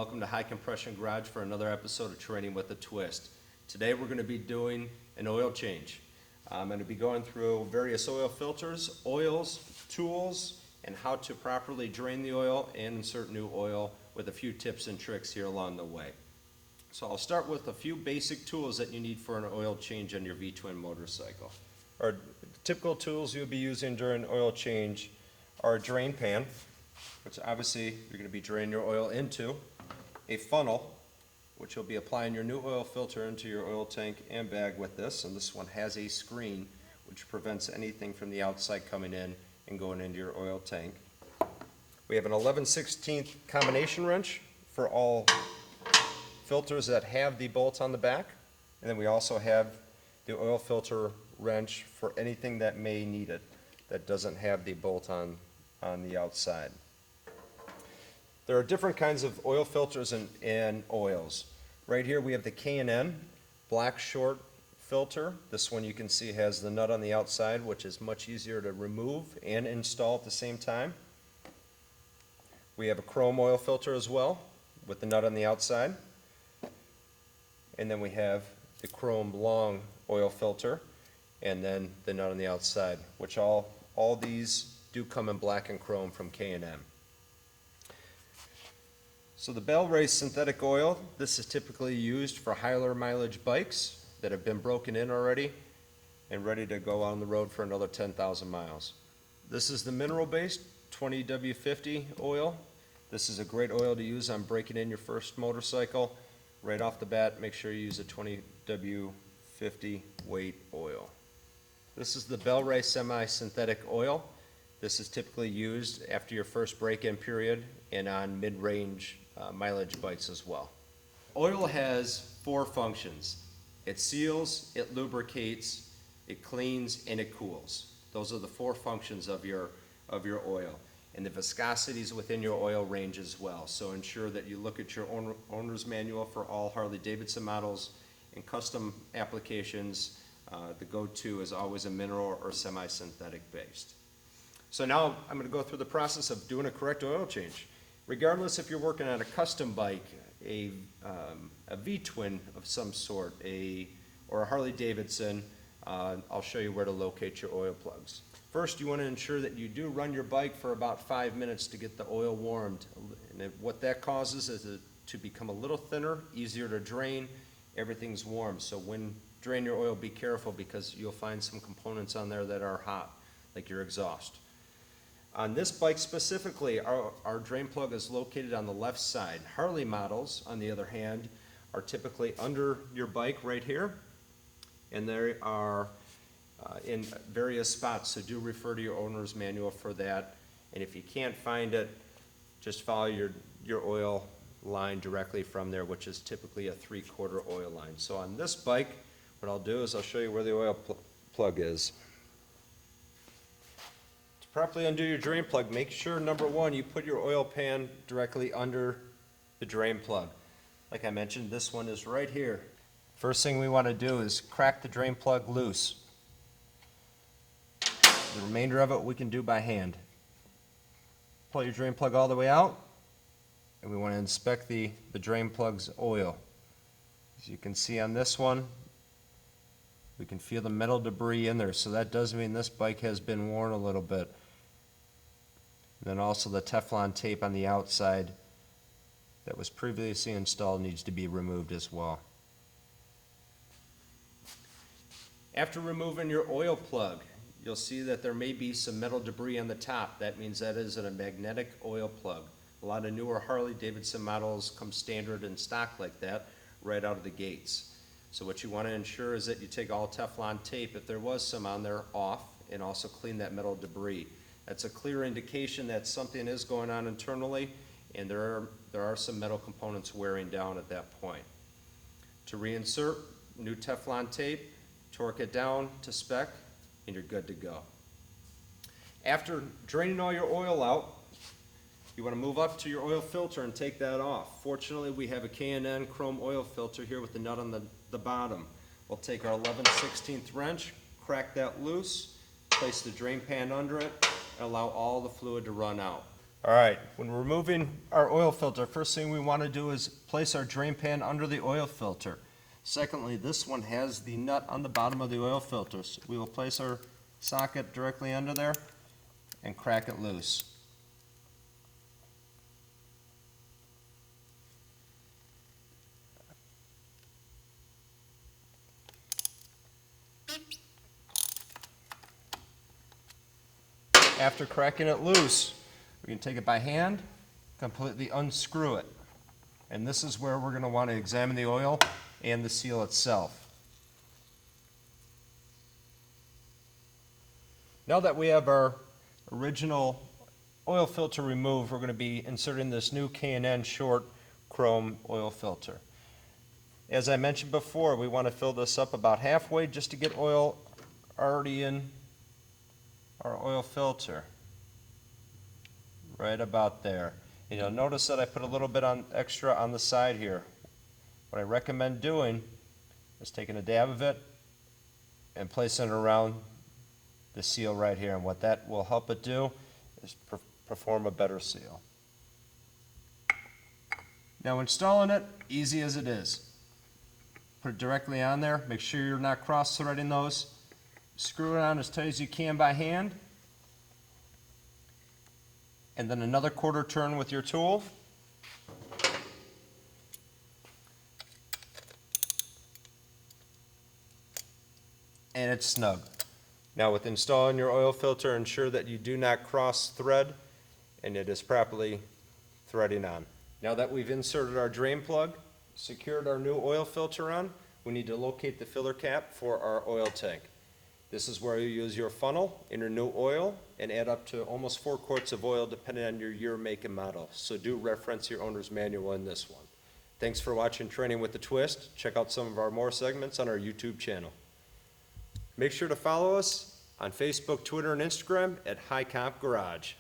welcome to High Compression Garage for another episode of Training with a Twist. Today we're going to be doing an oil change. I'm going to be going through various oil filters, oils, tools, and how to properly drain the oil and insert new oil with a few tips and tricks here along the way. So I'll start with a few basic tools that you need for an oil change on your V-twin motorcycle. Our typical tools you'll be using during an oil change are a drain pan, which obviously you're going to be draining your oil into, a funnel, which you'll be applying your new oil filter into your oil tank and bag with this, and this one has a screen which prevents anything from the outside coming in and going into your oil tank. We have an 11/16 combination wrench for all filters that have the bolt on the back, and then we also have the oil filter wrench for anything that may need it that doesn't have the bolt on the outside. There are different kinds of oil filters and oils. Right here we have the K&N black short filter. This one you can see has the nut on the outside, which is much easier to remove and install at the same time. We have a chrome oil filter as well with the nut on the outside. And then we have the chrome long oil filter and then the nut on the outside, which all these do come in black and chrome from K&N. So the Bel-Ray synthetic oil, this is typically used for higher mileage bikes that have been broken in already and ready to go on the road for another 10,000 miles. This is the mineral-based 20W50 oil. This is a great oil to use on breaking in your first motorcycle. Right off the bat, make sure you use a 20W50 weight oil. This is the Bel-Ray semi-synthetic oil. This is typically used after your first break-in period and on mid-range mileage bikes as well. Oil has four functions. It seals, it lubricates, it cleans, and it cools. Those are the four functions of your oil. And the viscosities within your oil range as well. So ensure that you look at your owner's manual for all Harley-Davidson models and custom applications. The go-to is always a mineral or semi-synthetic based. So now I'm going to go through the process of doing a correct oil change. Regardless if you're working on a custom bike, a V-twin of some sort, or a Harley-Davidson, I'll show you where to locate your oil plugs. First, you want to ensure that you do run your bike for about 5 minutes to get the oil warmed. And what that causes is it to become a little thinner, easier to drain, everything's warm. So when drain your oil, be careful because you'll find some components on there that are hot, like your exhaust. On this bike specifically, our drain plug is located on the left side. Harley models, on the other hand, are typically under your bike right here, and they are in various spots, so do refer to your owner's manual for that. And if you can't find it, just follow your oil line directly from there, which is typically a 3/4 oil line. So on this bike, what I'll do is I'll show you where the oil plug is. To properly undo your drain plug, make sure, number one, you put your oil pan directly under the drain plug. Like I mentioned, this one is right here. First thing we want to do is crack the drain plug loose. The remainder of it we can do by hand. Pull your drain plug all the way out, and we want to inspect the drain plug's oil. As you can see on this one, we can feel the metal debris in there, so that does mean this bike has been worn a little bit. And then also the Teflon tape on the outside that was previously installed needs to be removed as well. After removing your oil plug, you'll see that there may be some metal debris on the top. That means that is a magnetic oil plug. A lot of newer Harley-Davidson models come standard in stock like that right out of the gates. So what you want to ensure is that you take all Teflon tape, if there was some on there, off, and also clean that metal debris. That's a clear indication that something is going on internally, and there are some metal components wearing down at that point. To reinsert new Teflon tape, torque it down to spec, and you're good to go. After draining all your oil out, you want to move up to your oil filter and take that off. Fortunately, we have a K&N chrome oil filter here with the nut on the bottom. We'll take our 11/16 wrench, crack that loose, place the drain pan under it, and allow all the fluid to run out. All right, when we're removing our oil filter, first thing we want to do is place our drain pan under the oil filter. Secondly, this one has the nut on the bottom of the oil filter. So we will place our socket directly under there and crack it loose. After cracking it loose, we can take it by hand, completely unscrew it. And this is where we're going to want to examine the oil and the seal itself. Now that we have our original oil filter removed, we're going to be inserting this new K&N short chrome oil filter. As I mentioned before, we want to fill this up about halfway just to get oil already in our oil filter. Right about there. And you'll notice that I put a little bit extra on the side here. What I recommend doing is taking a dab of it and placing it around the seal right here. And what that will help it do is perform a better seal. Now installing it, easy as it is. Put it directly on there. Make sure you're not cross-threading those. Screw it on as tight as you can by hand. And then another quarter turn with your tool. And it's snug. Now with installing your oil filter, ensure that you do not cross thread and it is properly threading on. Now that we've inserted our drain plug, secured our new oil filter on, we need to locate the filler cap for our oil tank. This is where you use your funnel in your new oil and add up to almost 4 quarts of oil depending on your year, make, and model. So do reference your owner's manual in this one. Thanks for watching Training with the Twist. Check out some of our more segments on our YouTube channel. Make sure to follow us on Facebook, Twitter, and Instagram at High Comp Garage.